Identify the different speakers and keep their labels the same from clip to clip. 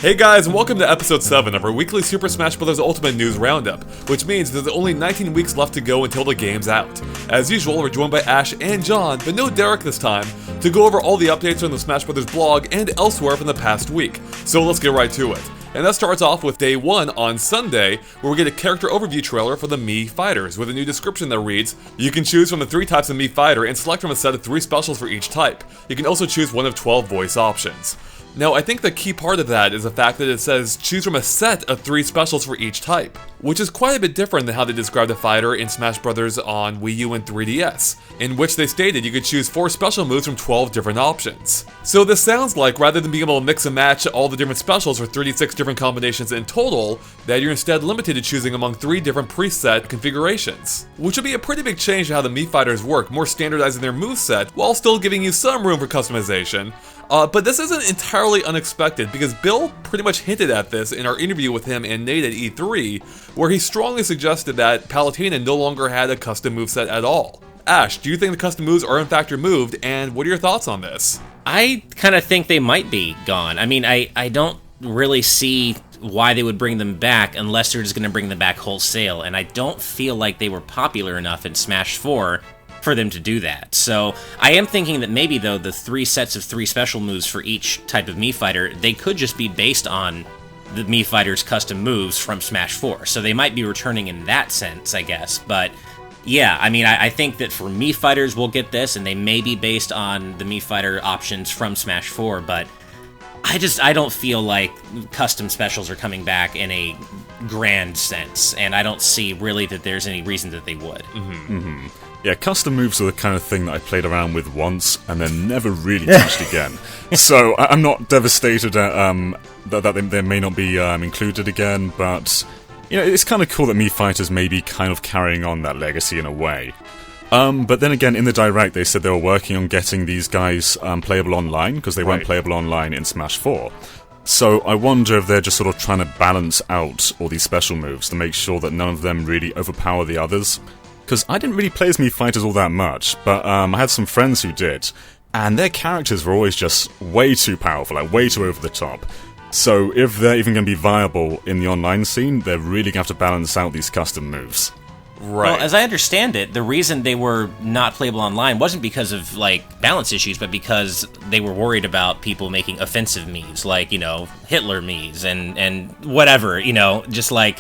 Speaker 1: Hey guys, and welcome to episode 7 of our weekly Super Smash Bros. Ultimate News Roundup, which means there's only 19 weeks left to go until the game's out. As usual, we're joined by Ash and John, but no Derek this time, to go over all the updates on the Smash Bros. Blog and elsewhere from the past week. So let's get right to it. And that starts off with day 1 on Sunday, where we get a character overview trailer for the Mii Fighters, with a new description that reads, "You can choose from the 3 types of Mii Fighter and select from a set of 3 specials for each type. You can also choose one of 12 voice options." Now, I think the key part of that is the fact that it says choose from a set of 3 specials for each type, which is quite a bit different than how they described the fighter in Smash Bros. On Wii U and 3DS, in which they stated you could choose 4 special moves from 12 different options. So this sounds like, rather than being able to mix and match all the different specials for 36 different combinations in total, that you're instead limited to choosing among 3 different preset configurations. Which would be a pretty big change to how the Mii Fighters work, more standardizing their moveset, while still giving you some room for customization. But this isn't entirely unexpected, because Bill pretty much hinted at this in our interview with him and Nate at E3, where he strongly suggested that Palutena no longer had a custom moveset at all. Ash, do you think the custom moves are in fact removed, and what are your thoughts on this?
Speaker 2: I kind of think they might be gone. I mean, I don't really see why they would bring them back unless they're just going to bring them back wholesale, and I don't feel like they were popular enough in Smash 4 for them to do that. So I am thinking that maybe, though, the 3 sets of 3 special moves for each type of Mii Fighter, they could just be based on the Mii Fighter's custom moves from Smash 4. So they might be returning in that sense, I guess. But yeah, I mean, I think that for Mii Fighters we'll get this, and they may be based on the Mii Fighter options from Smash 4, but I don't feel like custom specials are coming back in a grand sense, and I don't see really that there's any reason that they would.
Speaker 3: Yeah, custom moves are the kind of thing that I played around with once and then never really touched again. So I'm not devastated at, that they may not be included again, but you know, it's kind of cool that Mii Fighters may be kind of carrying on that legacy in a way. But then again, in the Direct, they said they were working on getting these guys playable online, because they weren't playable online in Smash 4. So I wonder if they're just sort of trying to balance out all these special moves to make sure that none of them really overpower the others. Because I didn't really play as Mii Fighters all that much, but I had some friends who did, and their characters were always just way too powerful, like way too over the top. So if they're even going to be viable in the online scene, they're really going to have to balance out these custom moves.
Speaker 1: Right.
Speaker 2: Well, as I understand it, the reason they were not playable online wasn't because of, like, balance issues, but because they were worried about people making offensive Miis, like, you know, Hitler Miis and whatever, you know, just like...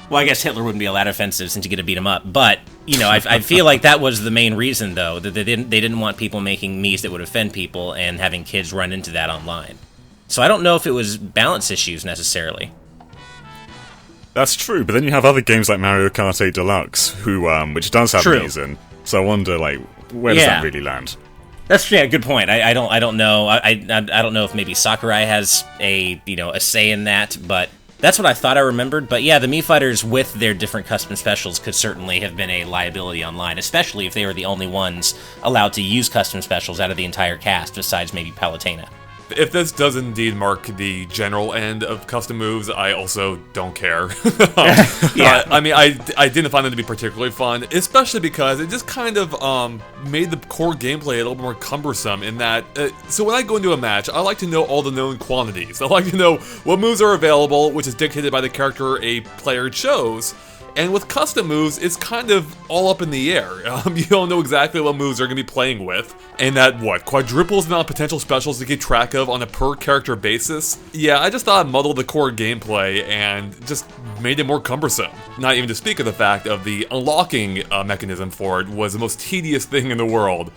Speaker 2: Well, I guess Hitler wouldn't be all that offensive since you get to beat him up, but, you know, I feel like that was the main reason, though, that they didn't want people making Miis that would offend people and having kids run into that online. So I don't know if it was balance issues, necessarily.
Speaker 3: That's true, but then you have other games like Mario Kart 8 Deluxe, which does have Miis in, so I wonder, like, where does that really land?
Speaker 2: That's a good point. I don't know. I don't know if maybe Sakurai has a say in that, but that's what I thought I remembered. But yeah, the Mii Fighters with their different custom specials could certainly have been a liability online, especially if they were the only ones allowed to use custom specials out of the entire cast, besides maybe Palutena.
Speaker 1: If this does indeed mark the general end of custom moves, I also don't care.
Speaker 2: Yeah.
Speaker 1: I mean, I didn't find them to be particularly fun, especially because it just kind of made the core gameplay a little more cumbersome in that, so when I go into a match, I like to know all the known quantities. I like to know what moves are available, which is dictated by the character a player chose. And with custom moves, it's kind of all up in the air. You don't know exactly what moves they're going to be playing with. And that, quadruples the amount of potential specials to keep track of on a per-character basis? Yeah, I just thought it muddled the core gameplay and just made it more cumbersome. Not even to speak of the fact of the unlocking mechanism for it was the most tedious thing in the world.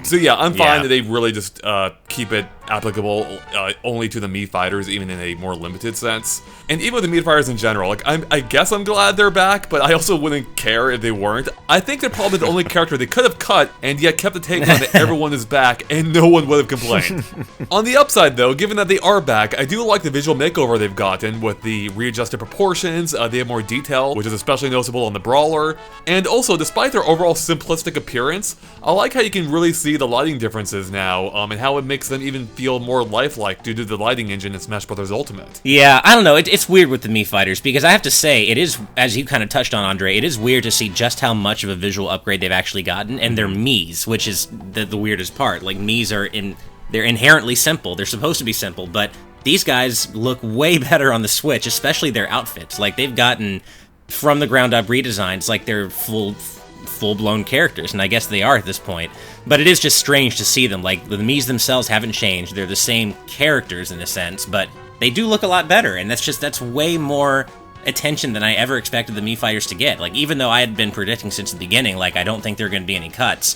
Speaker 1: So yeah, I'm fine that they really just keep it applicable only to the Mii Fighters, even in a more limited sense. And even with the Mii Fighters in general, like I guess I'm glad they're back, but I also wouldn't care if they weren't. I think they're probably the only character they could have cut and yet kept the take on that everyone is back and no one would have complained. On the upside though, given that they are back, I do like the visual makeover they've gotten with the readjusted proportions. They have more detail, which is especially noticeable on the Brawler. And also, despite their overall simplistic appearance, I like how you can really see the lighting differences now, and how it makes them even feel more lifelike due to the lighting engine in Smash Bros. Ultimate.
Speaker 2: Yeah, I don't know, it's weird with the Mii Fighters, because I have to say, it is, as you kind of touched on, Andre, it is weird to see just how much of a visual upgrade they've actually gotten, and they're Miis, which is the weirdest part. Like, Miis they're inherently simple, they're supposed to be simple, but these guys look way better on the Switch, especially their outfits. Like, they've gotten from the ground up redesigns, like they're full-blown characters, and I guess they are at this point. But it is just strange to see them. Like, the Miis themselves haven't changed. They're the same characters in a sense, but they do look a lot better, and that's way more attention than I ever expected the Mii Fighters to get. Like, even though I had been predicting since the beginning, like, I don't think there are going to be any cuts,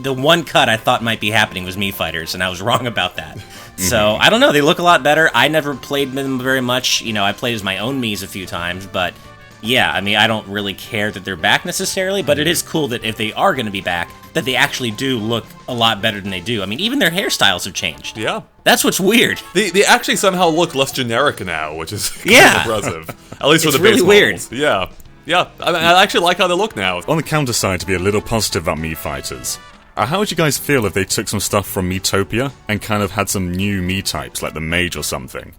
Speaker 2: the one cut I thought might be happening was Mii Fighters, and I was wrong about that. So, I don't know, they look a lot better. I never played them very much. You know, I played as my own Miis a few times, but yeah, I mean, I don't really care that they're back necessarily, but it is cool that if they are going to be back, that they actually do look a lot better than they do. I mean, even their hairstyles have changed.
Speaker 1: Yeah.
Speaker 2: That's what's weird.
Speaker 1: They actually somehow look less generic now, which is kind of impressive. At least for the
Speaker 2: really
Speaker 1: base
Speaker 2: weird.
Speaker 1: models. Yeah. Yeah, I mean, I actually like how they look now.
Speaker 3: On the counter side, to be a little positive about Mii Fighters, how would you guys feel if they took some stuff from Miitopia and kind of had some new Mii types, like the Mage or something?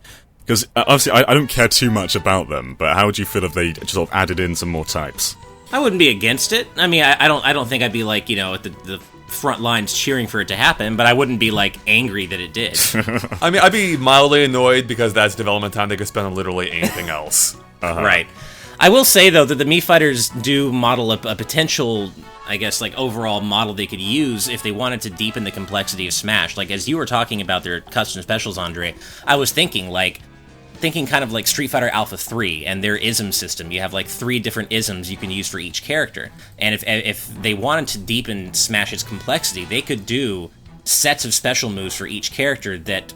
Speaker 3: Because, obviously, I don't care too much about them, but how would you feel if they just sort of added in some more types?
Speaker 2: I wouldn't be against it. I mean, I don't think I'd be like, you know, at the front lines cheering for it to happen, but I wouldn't be like angry that it did.
Speaker 1: I mean, I'd be mildly annoyed because that's development time they could spend on literally anything else.
Speaker 2: Right. I will say, though, that the Mii Fighters do model a potential, I guess, like, overall model they could use if they wanted to deepen the complexity of Smash. Like, as you were talking about their custom specials, Andre, I was thinking kind of like Street Fighter Alpha 3 and their ism system. You have like 3 different isms you can use for each character. And if they wanted to deepen Smash's complexity, they could do sets of special moves for each character that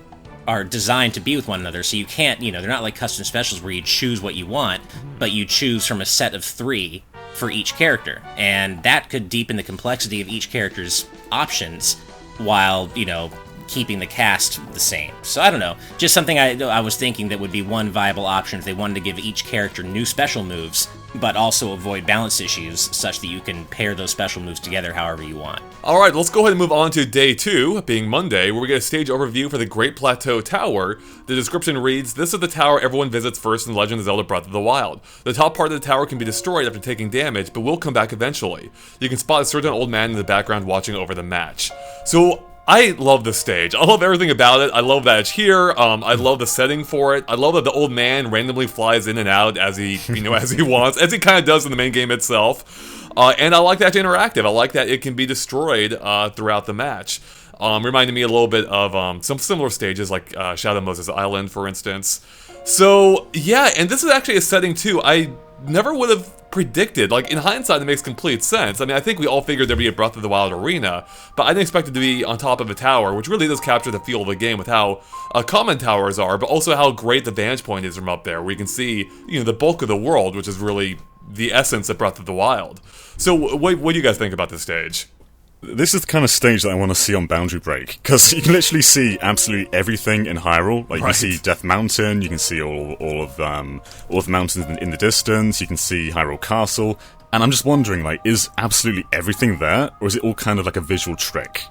Speaker 2: are designed to be with one another. So you can't, you know, they're not like custom specials where you choose what you want, but you choose from a set of 3 for each character. And that could deepen the complexity of each character's options while, you know, keeping the cast the same. So I don't know, just something I was thinking that would be one viable option if they wanted to give each character new special moves, but also avoid balance issues such that you can pair those special moves together however you want.
Speaker 1: Alright, let's go ahead and move on to day 2, being Monday, where we get a stage overview for the Great Plateau Tower. The description reads, "This is the tower everyone visits first in Legend of Zelda Breath of the Wild. The top part of the tower can be destroyed after taking damage, but will come back eventually. You can spot a certain old man in the background watching over the match." So, I love this stage. I love everything about it. I love that it's here. I love the setting for it. I love that the old man randomly flies in and out as he, as he wants, as he kind of does in the main game itself. And I like that it's interactive. I like that it can be destroyed throughout the match. Reminding me a little bit of some similar stages like Shadow Moses Island, for instance. So, yeah, and this is actually a setting, too, I never would have predicted. Like, in hindsight, it makes complete sense. I mean, I think we all figured there'd be a Breath of the Wild arena, but I didn't expect it to be on top of a tower, which really does capture the feel of the game with how common towers are, but also how great the vantage point is from up there, where you can see, the bulk of the world, which is really the essence of Breath of the Wild. So, what do you guys think about this stage?
Speaker 3: This is the kind of stage that I want to see on Boundary Break, because you can literally see absolutely everything in Hyrule. Like, you can see Death Mountain, you can see all of the mountains in the distance, you can see Hyrule Castle, and I'm just wondering, like, is absolutely everything there, or is it all kind of like a visual trick?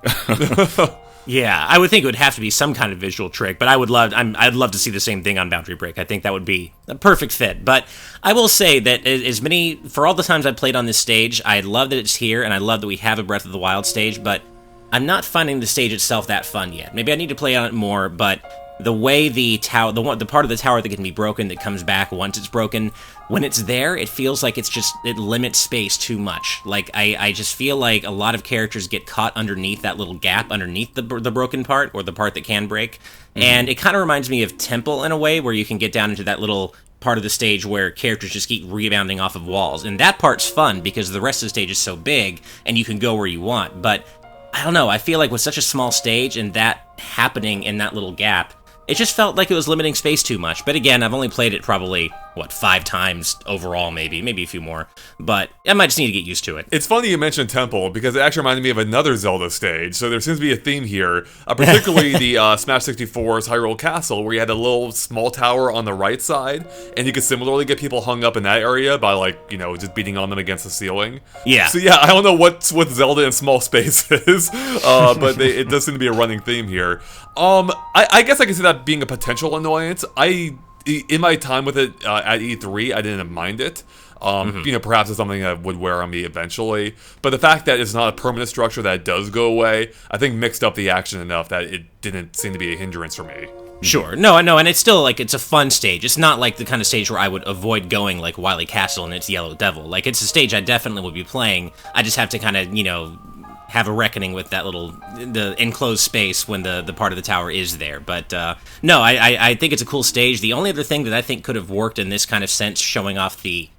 Speaker 2: Yeah, I would think it would have to be some kind of visual trick, but I'd love to see the same thing on Boundary Break. I think that would be a perfect fit. But I will say that for all the times I've played on this stage, I love that it's here, and I love that we have a Breath of the Wild stage, but I'm not finding the stage itself that fun yet. Maybe I need to play on it more, but the way the part of the tower that can be broken that comes back once it's broken, when it's there, it feels like it limits space too much. Like, I just feel like a lot of characters get caught underneath that little gap underneath the broken part, or the part that can break. Mm-hmm. And it kind of reminds me of Temple in a way, where you can get down into that little part of the stage where characters just keep rebounding off of walls. And that part's fun because the rest of the stage is so big and you can go where you want. But I don't know, I feel like with such a small stage and that happening in that little gap, it just felt like it was limiting space too much. But again, I've only played it probably, 5 times overall, maybe a few more. But I might just need to get used to it.
Speaker 1: It's funny you mentioned Temple, because it actually reminded me of another Zelda stage, so there seems to be a theme here, particularly the Smash 64's Hyrule Castle, where you had a little small tower on the right side, and you could similarly get people hung up in that area by, just beating on them against the ceiling.
Speaker 2: Yeah.
Speaker 1: So yeah, I don't know what's with Zelda in small spaces, but it does seem to be a running theme here. I guess I can see that being a potential annoyance. In my time with it at E3, I didn't mind it. Perhaps it's something that would wear on me eventually. But the fact that it's not a permanent structure that does go away, I think mixed up the action enough that it didn't seem to be a hindrance for me.
Speaker 2: Sure. No, and it's still, like, it's a fun stage. It's not like the kind of stage where I would avoid going, like Wily Castle and its Yellow Devil. Like, it's a stage I definitely would be playing. I just have to kind of, have a reckoning with that the enclosed space when the part of the tower is there. But, no, I think it's a cool stage. The only other thing that I think could have worked in this kind of sense, showing off the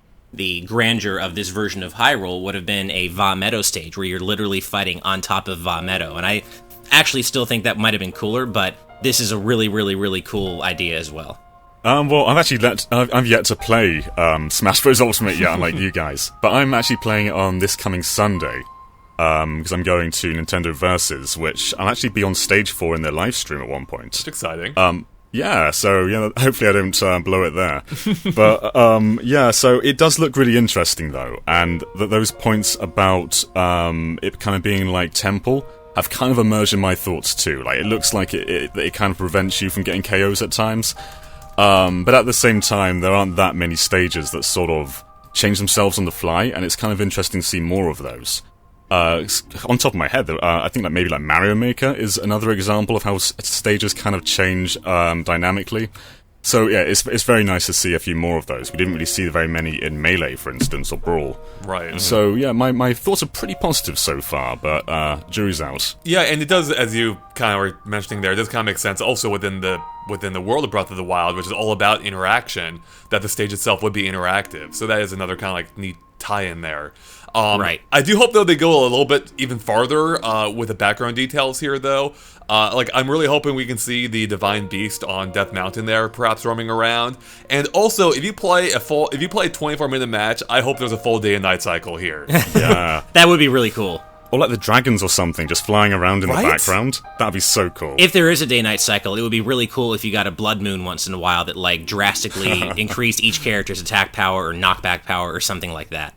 Speaker 2: grandeur of this version of Hyrule, would have been a Va Meadow stage, where you're literally fighting on top of Va Meadow. And I actually still think that might have been cooler, but this is a really, really, really cool idea as well.
Speaker 3: Well, I've yet to play Smash Bros. Ultimate yet, unlike you guys. But I'm actually playing it on this coming Sunday, because I'm going to Nintendo Versus, which I'll actually be on stage for in their live stream at one point.
Speaker 1: It's exciting.
Speaker 3: Yeah, so hopefully I don't blow it there. But yeah, so it does look really interesting though, and those points about it kind of being like Temple have kind of emerged in my thoughts too. Like, it looks like it kind of prevents you from getting KOs at times. But at the same time, there aren't that many stages that sort of change themselves on the fly, and it's kind of interesting to see more of those. On top of my head, I think that maybe like Mario Maker is another example of how stages kind of change dynamically. So yeah, it's very nice to see a few more of those. We didn't really see very many in Melee, for instance, or Brawl.
Speaker 1: Right.
Speaker 3: So yeah, my thoughts are pretty positive so far, but jury's out.
Speaker 1: Yeah, and it does, as you kind of were mentioning there, it does kind of make sense also within the world of Breath of the Wild, which is all about interaction, that the stage itself would be interactive. So that is another kind of like neat tie-in there.
Speaker 2: Right.
Speaker 1: I do hope, though, they go a little bit even farther with the background details here, though. I'm really hoping we can see the Divine Beast on Death Mountain there, perhaps roaming around. And also, if you play a 24-minute match, I hope there's a full day and night cycle here.
Speaker 3: Yeah.
Speaker 2: That would be really cool.
Speaker 3: Or like the dragons or something, just flying around in the background. That'd be so cool.
Speaker 2: If there is a day-night cycle, it would be really cool if you got a Blood Moon once in a while that, like, drastically increased each character's attack power or knockback power or something like that.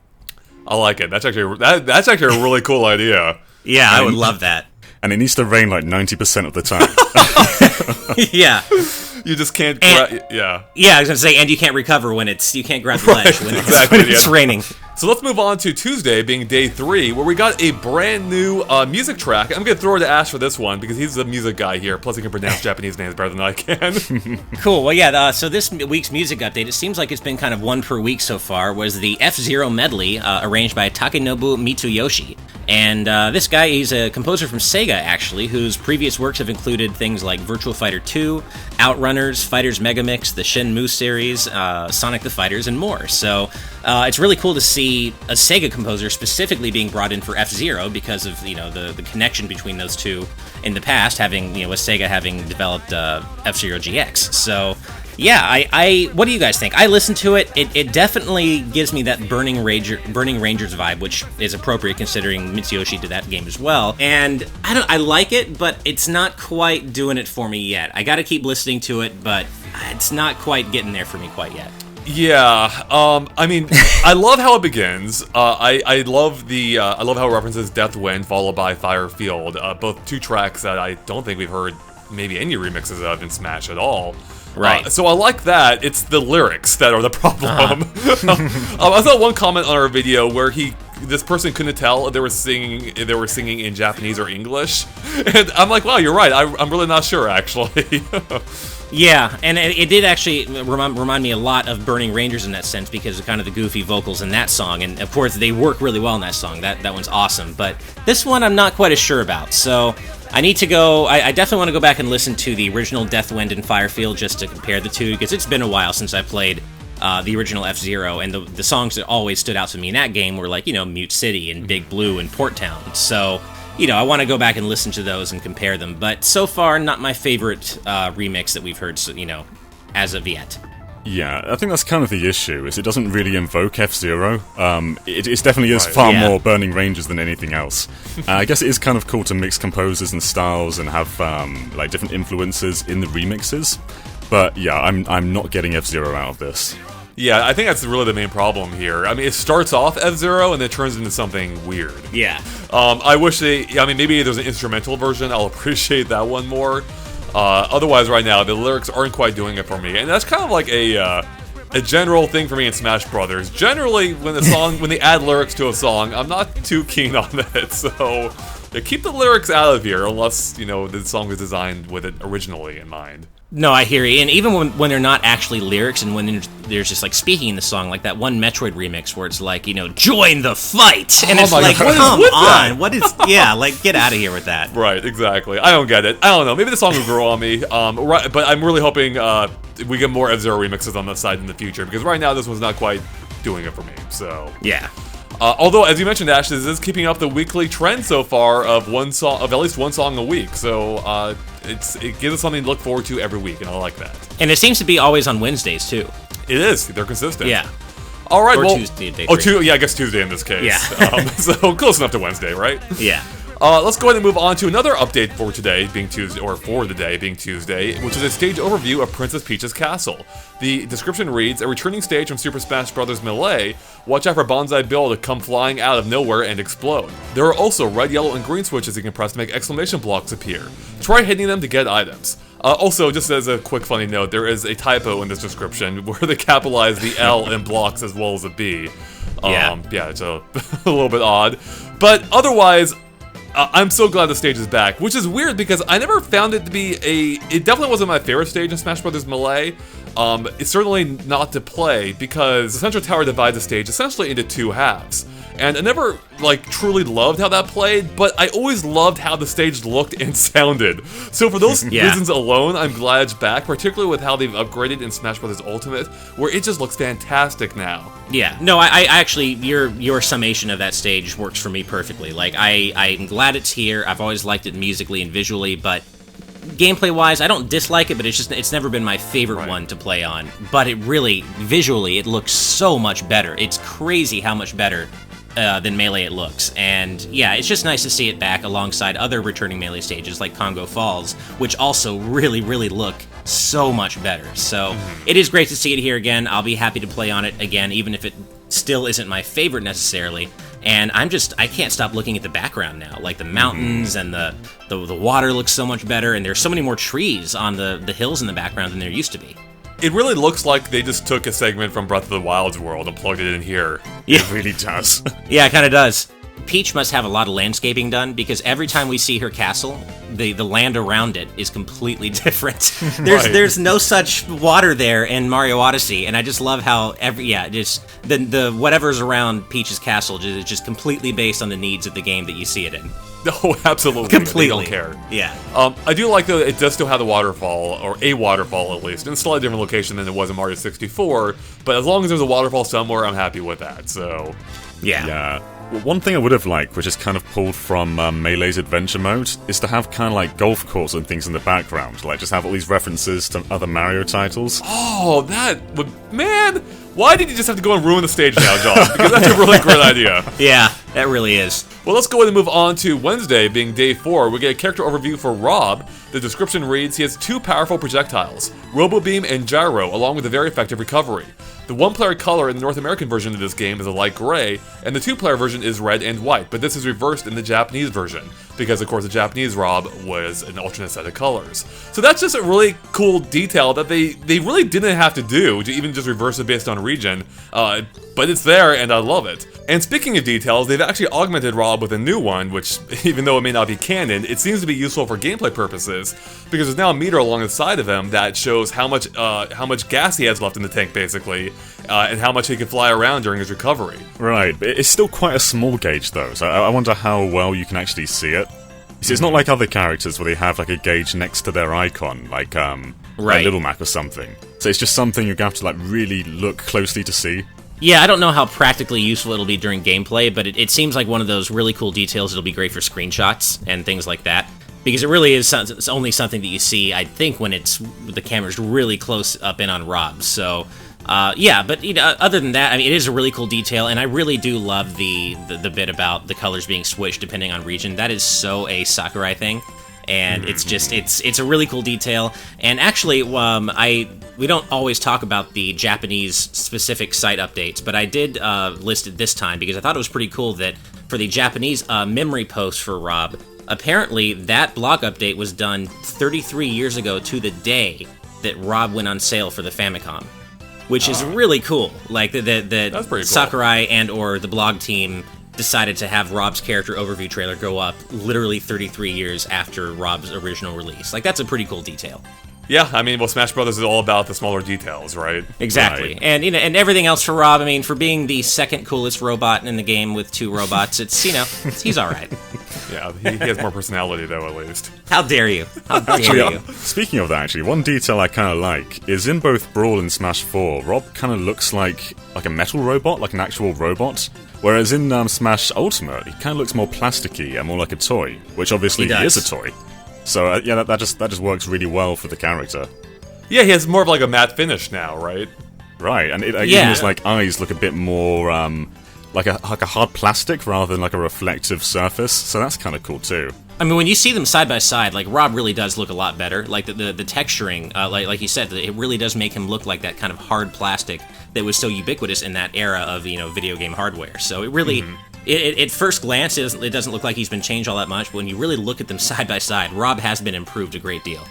Speaker 1: I like it. That's actually a really cool idea.
Speaker 2: Yeah, I would love that.
Speaker 3: And it needs to rain like 90% of the time.
Speaker 2: Yeah.
Speaker 1: You just can't.
Speaker 2: Yeah, I was gonna say, and you can't recover when you can't grab the ledge when it's raining.
Speaker 1: So let's move on to Tuesday, being day 3, where we got a brand new music track. I'm gonna throw it to Ash for this one because he's the music guy here. Plus, he can pronounce Japanese names better than I can.
Speaker 2: Cool. Well, yeah. So this week's music update, it seems like it's been kind of one per week so far. Was the F-Zero medley arranged by Takenobu Mitsuyoshi. And this guy, he's a composer from Sega, actually, whose previous works have included things like Virtua Fighter 2, Outrunners, Fighters Megamix, the Shenmue series, Sonic the Fighters, and more. So it's really cool to see a Sega composer specifically being brought in for F-Zero because of the connection between those two in the past, having with Sega having developed F-Zero GX. So yeah, I what do you guys think? I listened to it. It definitely gives me that Burning Rangers vibe, which is appropriate considering Mitsuyoshi did that game as well. And I like it, but it's not quite doing it for me yet. I got to keep listening to it, but it's not quite getting there for me quite yet.
Speaker 1: Yeah, I mean, I love how it begins. I love how it references Death Wind followed by Fire Field, both two tracks that I don't think we've heard maybe any remixes of in Smash at all.
Speaker 2: Right.
Speaker 1: So I like that. It's the lyrics that are the problem. I saw one comment on our video where this person couldn't tell if they were singing in Japanese or English, and I'm like, wow, you're right. I'm really not sure actually.
Speaker 2: Yeah, and it did actually remind me a lot of Burning Rangers in that sense because of kind of the goofy vocals in that song, and of course they work really well in that song. That one's awesome, but this one I'm not quite as sure about. So I need to go. I definitely want to go back and listen to the original Deathwind and Firefield just to compare the two because it's been a while since I played the original F-Zero, and the songs that always stood out to me in that game were like Mute City and Big Blue and Port Town. So I want to go back and listen to those and compare them. But so far, not my favorite remix that we've heard, as of yet.
Speaker 3: Yeah, I think that's kind of the issue, is it doesn't really invoke F-Zero. It definitely is far more Burning Rangers than anything else. I guess it is kind of cool to mix composers and styles and have like different influences in the remixes. But yeah, I'm not getting F-Zero out of this.
Speaker 1: Yeah, I think that's really the main problem here. I mean, it starts off F-Zero and then it turns into something weird.
Speaker 2: Yeah.
Speaker 1: I wish maybe there's an instrumental version. I'll appreciate that one more. Otherwise, right now, the lyrics aren't quite doing it for me. And that's kind of like a general thing for me in Smash Brothers. Generally, when they add lyrics to a song, I'm not too keen on it. So, Yeah, keep the lyrics out of here, unless, you know, the song was designed with it originally in mind.
Speaker 2: No, I hear you. And even when they're not actually lyrics and when there's just like speaking in the song, like that one Metroid remix where it's like, you know, join the fight. And it's like, come on. What is, yeah, like get out of here with that.
Speaker 1: Right, exactly. I don't get it. I don't know. Maybe the song will grow on me. Right, but I'm really hoping we get more F-Zero remixes on the side in the future, because right now this one's not quite doing it for me. So
Speaker 2: yeah.
Speaker 1: Although, as you mentioned, Ash, this is keeping up the weekly trend so far of at least one song a week. So it gives us something to look forward to every week, and I like that.
Speaker 2: And it seems to be always on Wednesdays too.
Speaker 1: It is. They're consistent.
Speaker 2: Yeah.
Speaker 1: All right.
Speaker 2: Or
Speaker 1: well,
Speaker 2: Tuesday.
Speaker 1: Yeah, I guess Tuesday in this case.
Speaker 2: Yeah.
Speaker 1: So close enough to Wednesday, right?
Speaker 2: Yeah.
Speaker 1: Let's go ahead and move on to another update for today, being Tuesday, or for the day being Tuesday, which is a stage overview of Princess Peach's castle. The description reads, a returning stage from Super Smash Bros. Melee. Watch out for Bonsai Bill to come flying out of nowhere and explode. There are also red, yellow, and green switches you can press to make exclamation blocks appear. Try hitting them to get items. Also, just as a quick funny note, there is a typo in this description where they capitalize the L in blocks as well as a B. Yeah, it's a little bit odd. But otherwise, I'm so glad the stage is back, which is weird because I never found it to be it definitely wasn't my favorite stage in Smash Bros. Melee. It's certainly not to play because the central tower divides the stage essentially into two halves. And I never, like, truly loved how that played, but I always loved how the stage looked and sounded. So for those reasons alone, I'm glad it's back, particularly with how they've upgraded in Smash Bros. Ultimate, where it just looks fantastic now.
Speaker 2: Yeah, no, I actually, your summation of that stage works for me perfectly. Like, I'm glad it's here. I've always liked it musically and visually, but gameplay-wise, I don't dislike it, but it's never been my favorite one to play on. But it really, visually, it looks so much better. It's crazy how much better than Melee it looks. And yeah, it's just nice to see it back alongside other returning Melee stages like Congo Falls, which also really, really look so much better. So it is great to see it here again. I'll be happy to play on it again, even if it still isn't my favorite necessarily. And I can't stop looking at the background now. Like the mountains and the water looks so much better, and there's so many more trees on the hills in the background than there used to be.
Speaker 1: It really looks like they just took a segment from Breath of the Wild's world and plugged it in here.
Speaker 2: Yeah.
Speaker 3: It really does.
Speaker 2: Yeah, it kind of does. Peach must have a lot of landscaping done, because every time we see her castle, the land around it is completely different. There's no such water there in Mario Odyssey, and I just love how the whatever's around Peach's castle is just completely based on the needs of the game that you see it in.
Speaker 1: Oh, absolutely.
Speaker 2: Completely.
Speaker 1: They don't care.
Speaker 2: Yeah.
Speaker 1: I do like that it does still have the waterfall, or a waterfall at least, in a slightly different location than it was in Mario 64, but as long as there's a waterfall somewhere, I'm happy with that, so...
Speaker 3: Yeah. Well, one thing I would have liked, which is kind of pulled from Melee's adventure mode, is to have kind of like golf course and things in the background. Like, just have all these references to other Mario titles.
Speaker 1: Oh, that would... Man! Why did you just have to go and ruin the stage now, John? Because that's a really great idea.
Speaker 2: Yeah, that really is.
Speaker 1: Well, let's go ahead and move on to Wednesday, being day 4. We get a character overview for R.O.B. The description reads, he has 2 powerful projectiles, Robo Beam and Gyro, along with a very effective recovery. The one-player color in the North American version of this game is a light gray, and the 2-player version is red and white, but this is reversed in the Japanese version, because of course the Japanese R.O.B. was an alternate set of colors. So that's just a really cool detail that they really didn't have to do, to even just reverse it based on region, but it's there and I love it. And speaking of details, they've actually augmented R.O.B. with a new one, which, even though it may not be canon, it seems to be useful for gameplay purposes, because there's now a meter along the side of him that shows how much gas he has left in the tank, basically, and how much he can fly around during his recovery.
Speaker 3: Right, but it's still quite a small gauge though, so I wonder how well you can actually see it. See, it's not like other characters where they have like a gauge next to their icon, like Little Mac or something. So it's just something you're going to have to like really look closely to see.
Speaker 2: Yeah, I don't know how practically useful it'll be during gameplay, but it seems like one of those really cool details that'll be great for screenshots and things like that. Because it really is it's only something that you see, I think, when the camera's really close up in on R.O.B. So, yeah, but other than that, I mean, it is a really cool detail, and I really do love the bit about the colors being switched depending on region. That is so a Sakurai thing, and it's just it's a really cool detail. And actually, we don't always talk about the Japanese specific site updates, but I did list it this time because I thought it was pretty cool that for the Japanese memory post for R.O.B., apparently that blog update was done 33 years ago to the day that R.O.B. went on sale for the Famicom, which is really cool. Like that
Speaker 1: that's pretty cool.
Speaker 2: Sakurai and or the blog team decided to have Rob's character overview trailer go up literally 33 years after Rob's original release. Like, that's a pretty cool detail.
Speaker 1: Yeah, I mean, well, Smash Brothers is all about the smaller details, right?
Speaker 2: Exactly.
Speaker 1: Right.
Speaker 2: And and everything else for Rob, I mean, for being the second coolest robot in the game with 2 robots, it's, he's all right.
Speaker 1: Yeah, he has more personality, though, at least.
Speaker 2: How dare you? How dare you?
Speaker 3: Speaking of that, actually, one detail I kind of like is in both Brawl and Smash 4, Rob kind of looks like a metal robot, like an actual robot. Whereas in Smash Ultimate, he kind of looks more plasticky and more like a toy, which obviously he is a toy. So yeah, that just works really well for the character.
Speaker 1: Yeah, he has more of like a matte finish now, right?
Speaker 3: Right, and even his like eyes look a bit more like a hard plastic rather than like a reflective surface. So that's kind of cool too.
Speaker 2: I mean, when you see them side by side, like, Rob really does look a lot better. Like, the texturing, like you said, it really does make him look like that kind of hard plastic that was so ubiquitous in that era of, video game hardware. So it really, at first glance, it doesn't look like he's been changed all that much, but when you really look at them side by side, Rob has been improved a great deal.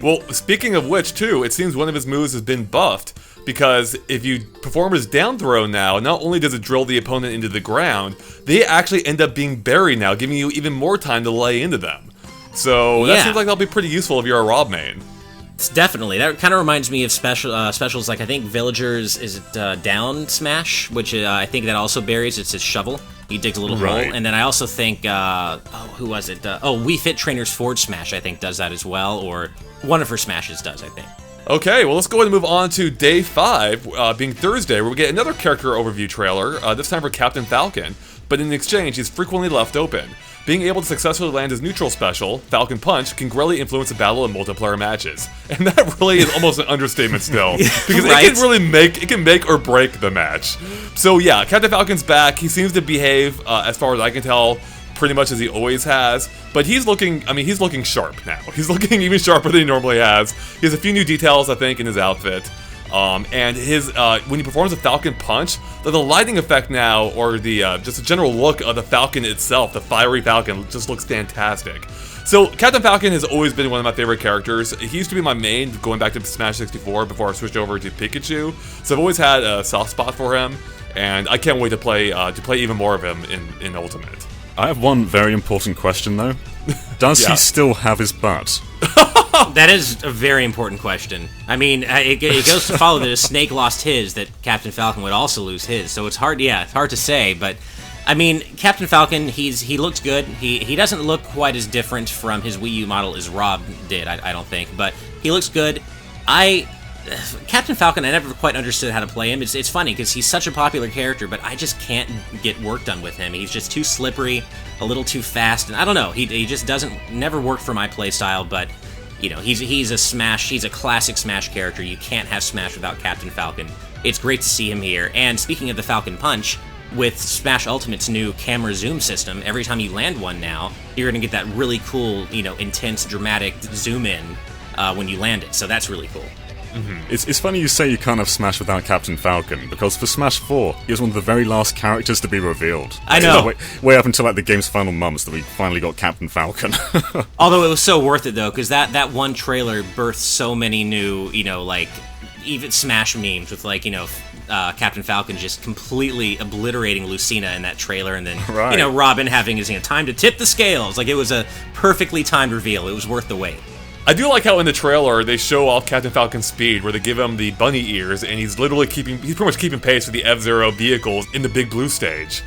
Speaker 1: Well, speaking of which, too, it seems one of his moves has been buffed, because if you perform his down throw now, not only does it drill the opponent into the ground, they actually end up being buried now, giving you even more time to lay into them. So that seems like that'll be pretty useful if you're a Rob main.
Speaker 2: It's definitely. That kind of reminds me of specials like, I think Villagers, is it Down Smash, which I think that also buries. It's his shovel. He digs a little hole. And then I also think, who was it? Wii Fit Trainer's Forward Smash, I think, does that as well, or one of her smashes does, I think.
Speaker 1: Okay, well, let's go ahead and move on to Day 5, being Thursday, where we get another character overview trailer, this time for Captain Falcon, but in exchange, he's frequently left open. Being able to successfully land his neutral special, Falcon Punch, can greatly influence a battle in multiplayer matches. And that really is almost an understatement still, because it can really make or break the match. So yeah, Captain Falcon's back. He seems to behave, as far as I can tell, pretty much as he always has, but he's looking sharp now. He's looking even sharper than he normally has. He has a few new details, I think, in his outfit. And his when he performs a Falcon Punch, the lighting effect now, or the just a general look of the Falcon itself, the fiery Falcon, just looks fantastic. So Captain Falcon has always been one of my favorite characters. He used to be my main, going back to Smash 64 before I switched over to Pikachu. So I've always had a soft spot for him, and I can't wait to play even more of him in Ultimate.
Speaker 3: I have one very important question though. Does he still have his butt?
Speaker 2: That is a very important question. I mean, it goes to follow that if Snake lost his, that Captain Falcon would also lose his. So it's hard to say, but I mean, Captain Falcon, he looks good. He doesn't look quite as different from his Wii U model as Rob did, I don't think, but he looks good. Captain Falcon, I never quite understood how to play him. It's funny because he's such a popular character, but I just can't get work done with him. He's just too slippery, a little too fast, and I don't know. He just never work for my playstyle. But he's a classic Smash character. You can't have Smash without Captain Falcon. It's great to see him here. And speaking of the Falcon Punch, with Smash Ultimate's new camera zoom system, every time you land one now, you're gonna get that really cool, intense, dramatic zoom in when you land it. So that's really cool.
Speaker 3: It's funny you say you can't have Smash without Captain Falcon, because for Smash 4, he was one of the very last characters to be revealed.
Speaker 2: I know.
Speaker 3: Way up until the game's final months that we finally got Captain Falcon.
Speaker 2: Although it was so worth it, though, because that one trailer birthed so many new, even Smash memes with, Captain Falcon just completely obliterating Lucina in that trailer, and then, Robin having his, time to tip the scales. Like, it was a perfectly timed reveal. It was worth the wait.
Speaker 1: I do like how in the trailer they show off Captain Falcon's speed, where they give him the bunny ears, and he's pretty much keeping pace with the F-Zero vehicles in the Big Blue stage.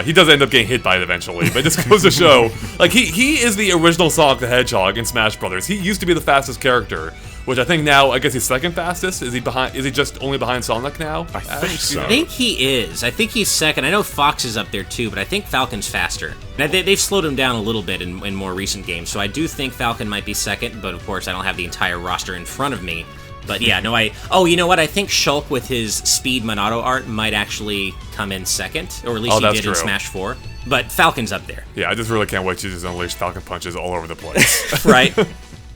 Speaker 1: He does end up getting hit by it eventually, but this goes to show, he is the original Sonic the Hedgehog in Smash Brothers. He used to be the fastest character, which I think now, I guess he's second fastest? Is he just only behind Sonic now?
Speaker 3: I think so.
Speaker 2: I think he is. I think he's second. I know Fox is up there too, but I think Falcon's faster. Now, they've slowed him down a little bit in more recent games, so I do think Falcon might be second, but of course I don't have the entire roster in front of me. But yeah, no, you know what? I think Shulk with his Speed Monado art might actually come in second, or at least he did in Smash 4. But Falcon's up there.
Speaker 1: Yeah, I just really can't wait to just unleash Falcon punches all over the place.
Speaker 2: Right?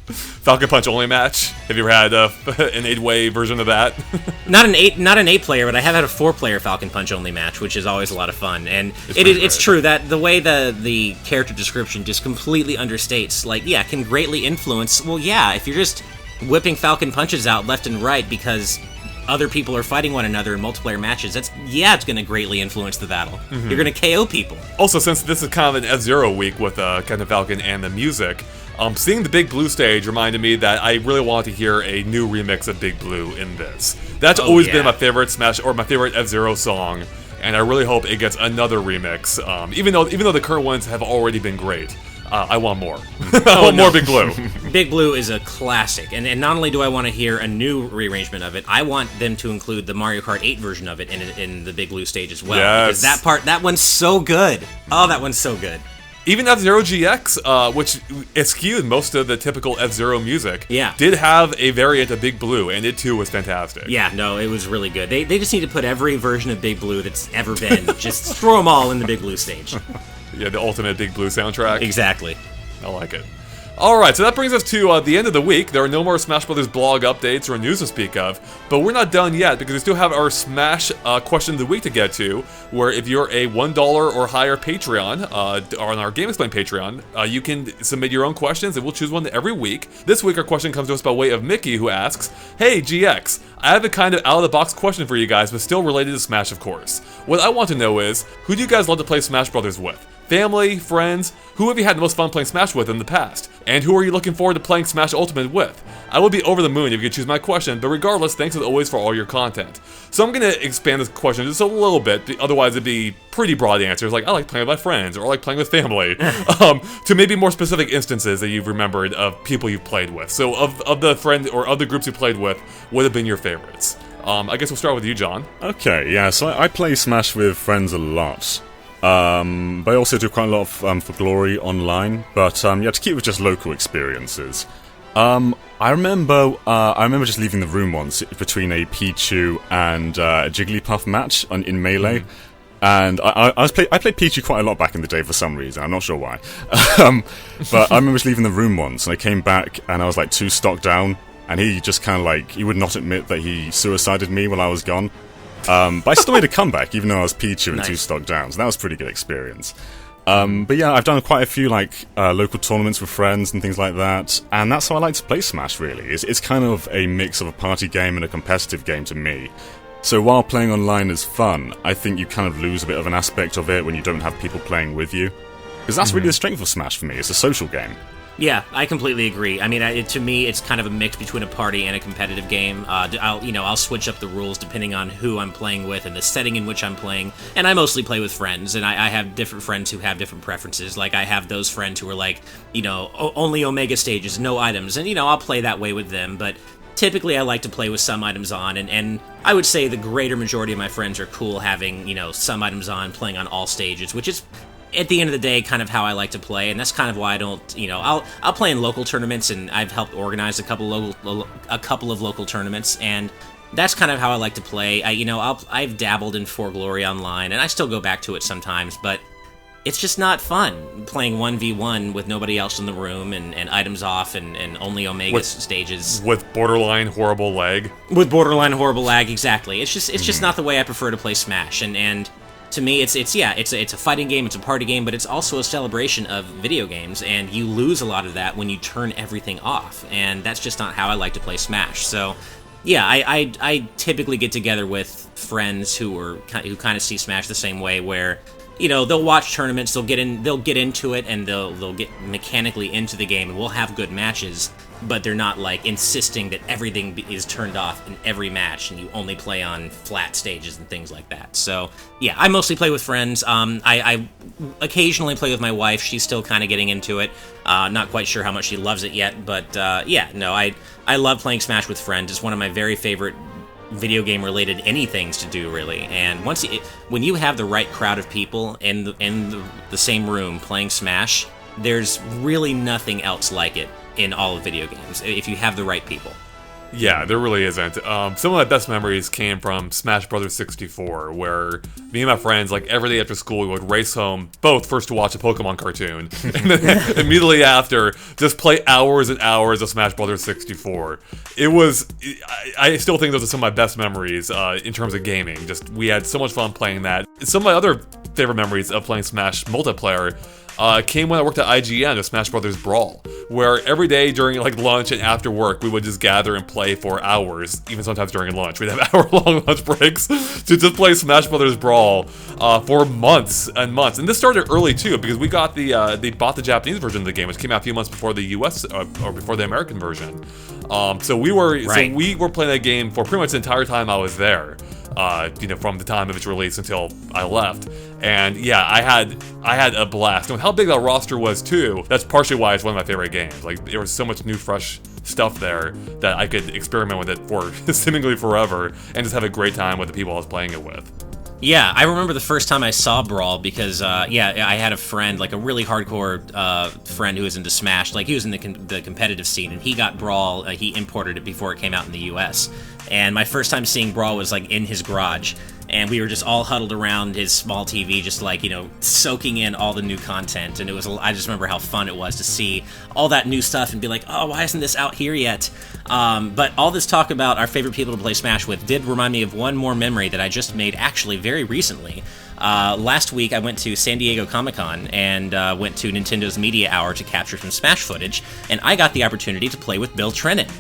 Speaker 1: Falcon Punch only match. Have you ever had an 8-way version of that?
Speaker 2: Not an 8-player, but I have had a 4-player Falcon Punch only match, which is always a lot of fun. And it's true that the way the character description just completely understates, can greatly influence. Well, yeah, if you're just whipping Falcon Punches out left and right because other people are fighting one another in multiplayer matches, it's going to greatly influence the battle. You're going to KO people.
Speaker 1: Also, since this is kind of an F-Zero week with Captain Falcon and the music, seeing the Big Blue stage reminded me that I really wanted to hear a new remix of Big Blue in this. That's always been my favorite Smash, or my favorite F-Zero song, and I really hope it gets another remix, even though the current ones have already been great. I want more. I want more Big Blue.
Speaker 2: Big Blue is a classic, and not only do I want to hear a new rearrangement of it, I want them to include the Mario Kart 8 version of it in the Big Blue stage as well.
Speaker 1: Yes.
Speaker 2: Because that one's so good. Oh, that one's so good.
Speaker 1: Even F-Zero GX, which eschewed most of the typical F-Zero music,
Speaker 2: Yeah.
Speaker 1: did have a variant of Big Blue, and it too was fantastic.
Speaker 2: Yeah, no, it was really good. They just need to put every version of Big Blue that's ever been, just throw them all in the Big Blue stage.
Speaker 1: Yeah, the ultimate Big Blue soundtrack.
Speaker 2: Exactly.
Speaker 1: I like it. Alright, so that brings us to the end of the week. There are no more Smash Brothers blog updates or news to speak of, but we're not done yet because we still have our Smash question of the week to get to, where if you're a $1 or higher Patreon, or on our GameXplain Patreon, you can submit your own questions and we'll choose one every week. This week our question comes to us by way of Mickey, who asks, "Hey GX, I have a kind of out-of-the-box question for you guys, but still related to Smash, of course. What I want to know is, who do you guys love to play Smash Brothers with? Family, friends, who have you had the most fun playing Smash with in the past? And who are you looking forward to playing Smash Ultimate with? I would be over the moon if you could choose my question, but regardless, thanks as always for all your content." So I'm going to expand this question just a little bit, otherwise it'd be pretty broad answers, like I like playing with my friends, or I like playing with family, to maybe more specific instances that you've remembered of people you've played with. So of the friend or of the groups you played with, what have been your favorites? I guess we'll start with you, John.
Speaker 3: Okay, yeah, so I play Smash with friends a lot. But I also do quite a lot of For Glory online, but yeah, to keep with just local experiences. I remember just leaving the room once between a Pichu and a Jigglypuff match in Melee, and I played Pichu quite a lot back in the day for some reason. I'm not sure why, but I remember just leaving the room once, and I came back and I was like 2 stock down, and he just kind of like, he would not admit that he suicided me while I was gone. But I still made a comeback, even though I was Pichu and 2 stock down, so that was a pretty good experience. But yeah, I've done quite a few like local tournaments with friends and things like that, and that's how I like to play Smash, really. It's kind of a mix of a party game and a competitive game to me. So while playing online is fun, I think you kind of lose a bit of an aspect of it when you don't have people playing with you. Because that's really the strength of Smash for me, it's a social game.
Speaker 2: Yeah, I completely agree. I mean, to me, it's kind of a mix between a party and a competitive game. I'll switch up the rules depending on who I'm playing with and the setting in which I'm playing. And I mostly play with friends, and I have different friends who have different preferences. Like, I have those friends who are like, only Omega stages, no items, and I'll play that way with them. But typically, I like to play with some items on, and I would say the greater majority of my friends are cool having some items on, playing on all stages, which is, at the end of the day, kind of how I like to play, and that's kind of why I don't, I'll play in local tournaments, and I've helped organize a couple of local tournaments, and that's kind of how I like to play. I've dabbled in For Glory online, and I still go back to it sometimes, but it's just not fun playing 1v1 with nobody else in the room and items off and only Omega stages.
Speaker 1: With borderline horrible lag.
Speaker 2: With borderline horrible lag, exactly. It's just not the way I prefer to play Smash, and to me, it's a fighting game, it's a party game, but it's also a celebration of video games, and you lose a lot of that when you turn everything off, and that's just not how I like to play Smash. So, yeah, I typically get together with friends who kind of see Smash the same way, where they'll watch tournaments, they'll get into it, and they'll get mechanically into the game, and we'll have good matches, but they're not like insisting that everything is turned off in every match and you only play on flat stages and things like that. So yeah, I mostly play with friends. I occasionally play with my wife. She's still kind of getting into it. Not quite sure how much she loves it yet, but yeah, no, I love playing Smash with friends. It's one of my very favorite video game related anythings to do, really. And when you have the right crowd of people in the same room playing Smash, there's really nothing else like it in all of video games, if you have the right people.
Speaker 1: Yeah, there really isn't. Some of my best memories came from Smash Brothers 64, where me and my friends, like every day after school, we would race home, both first to watch a Pokemon cartoon, and then immediately after, just play hours and hours of Smash Brothers 64. I still think those are some of my best memories in terms of gaming. We had so much fun playing that. Some of my other favorite memories of playing Smash multiplayer, came when I worked at IGN, of Smash Brothers Brawl, where every day during like lunch and after work, we would just gather and play for hours, even sometimes during lunch. We'd have hour-long lunch breaks to just play Smash Brothers Brawl for months and months. And this started early too, because we got they bought the Japanese version of the game, which came out a few months before the US or before the American version. So we were playing that game for pretty much the entire time I was there. From the time of its release until I left. And yeah, I had a blast. And with how big that roster was too, that's partially why it's one of my favorite games. Like, there was so much new, fresh stuff there that I could experiment with it for seemingly forever and just have a great time with the people I was playing it with.
Speaker 2: Yeah, I remember the first time I saw Brawl because, I had a friend, like a really hardcore friend who was into Smash. Like, he was in the competitive scene, and he got Brawl. He imported it before it came out in the U.S. And my first time seeing Brawl was, like, in his garage. And we were just all huddled around his small TV, just like, soaking in all the new content. And I just remember how fun it was to see all that new stuff and be like, oh, why isn't this out here yet? But all this talk about our favorite people to play Smash with did remind me of one more memory that I just made actually very recently. Last week, I went to San Diego Comic-Con and went to Nintendo's Media Hour to capture some Smash footage, and I got the opportunity to play with Bill Trennan.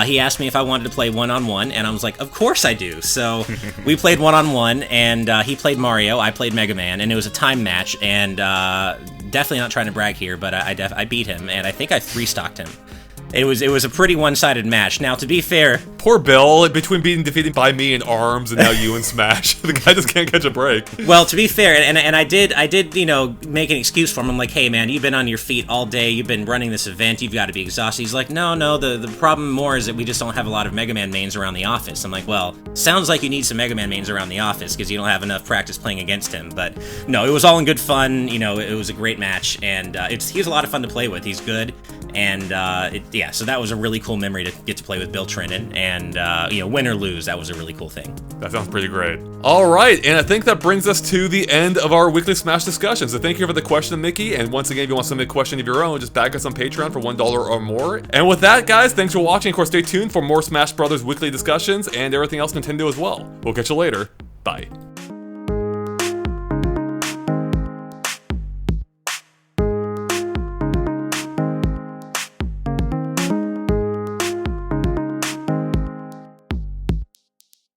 Speaker 2: He asked me if I wanted to play one-on-one, and I was like, of course I do. So we played one-on-one, and he played Mario, I played Mega Man, and it was a time match, and definitely not trying to brag here, but I beat him, and I think I 3-stocked him. It was a pretty one-sided match. Now, to be fair...
Speaker 1: Poor Bill, between being defeated by me in ARMS and now you in Smash, the guy just can't catch a break.
Speaker 2: Well, to be fair, and I did, make an excuse for him. I'm like, hey, man, you've been on your feet all day. You've been running this event. You've got to be exhausted. He's like, no, the problem more is that we just don't have a lot of Mega Man mains around the office. I'm like, well, sounds like you need some Mega Man mains around the office because you don't have enough practice playing against him. But no, it was all in good fun. It was a great match, and he was a lot of fun to play with. He's good. And, so that was a really cool memory to get to play with Bill Trennan, and, win or lose, that was a really cool thing.
Speaker 1: That sounds pretty great. Alright, and I think that brings us to the end of our weekly Smash discussion. So thank you for the question, Mickey, and once again, if you want to submit a question of your own, just back us on Patreon for $1 or more. And with that, guys, thanks for watching. Of course, stay tuned for more Smash Brothers weekly discussions and everything else Nintendo as well. We'll catch you later. Bye.